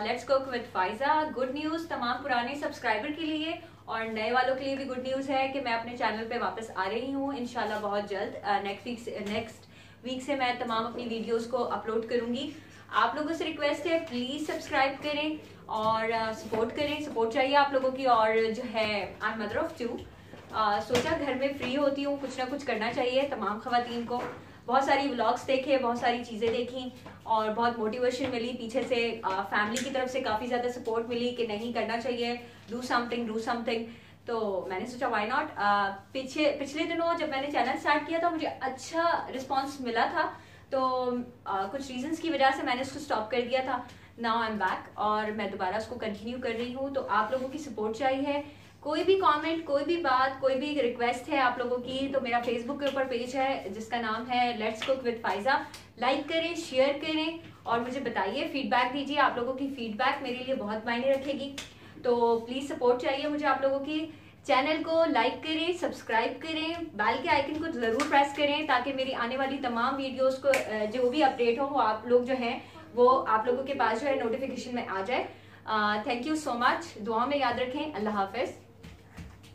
Let's cook with Pfizer. Good news तमाम पुराने subscriber के लिए और नए वालों के लिए भी गुड न्यूज है कि मैं अपने चैनल पे वापस आ रही हूँ इंशाल्लाह बहुत जल्द। नेक्स्ट वीक से मैं तमाम अपनी वीडियोस को अपलोड करूंगी। आप लोगों से रिक्वेस्ट है प्लीज सब्सक्राइब करें और सपोर्ट करें। सपोर्ट चाहिए आप लोगों की। और जो है I am mother of two, सोचा घर में फ्री होती हूँ, कुछ ना कुछ करना चाहिए तमाम खवातीन को। बहुत सारी व्लॉग्स देखे, बहुत सारी चीज़ें देखी और बहुत मोटिवेशन मिली पीछे से। फैमिली की तरफ से काफ़ी ज़्यादा सपोर्ट मिली कि नहीं करना चाहिए, डू समथिंग। तो मैंने सोचा व्हाई नॉट। पिछले दिनों जब मैंने चैनल स्टार्ट किया था मुझे अच्छा रिस्पॉन्स मिला था, तो कुछ रीजंस की वजह से मैंने उसको स्टॉप कर दिया था। नाउ आई एम बैक और मैं दोबारा उसको कंटिन्यू कर रही हूँ। तो आप लोगों की सपोर्ट चाहिए। कोई भी कमेंट, कोई भी बात, कोई भी रिक्वेस्ट है आप लोगों की, तो मेरा फेसबुक के ऊपर पेज है जिसका नाम है let's cook with Pfizer. Like करें, शेयर करें और मुझे बताइए, फीडबैक दीजिए। आप लोगों की फीडबैक मेरे लिए बहुत मायने रखेगी। तो प्लीज सपोर्ट चाहिए मुझे आप लोगों की। चैनल को लाइक करें, सब्सक्राइब करें, बेल के आइकन को जरूर प्रेस करें ताकि मेरी आने वाली तमाम वीडियोस को जो भी अपडेट हो वो आप लोग जो हैं वो आप लोगों के पास जो है नोटिफिकेशन में आ जाए। Thank you so much. दुआ में याद रखें। अल्लाह हाफिज।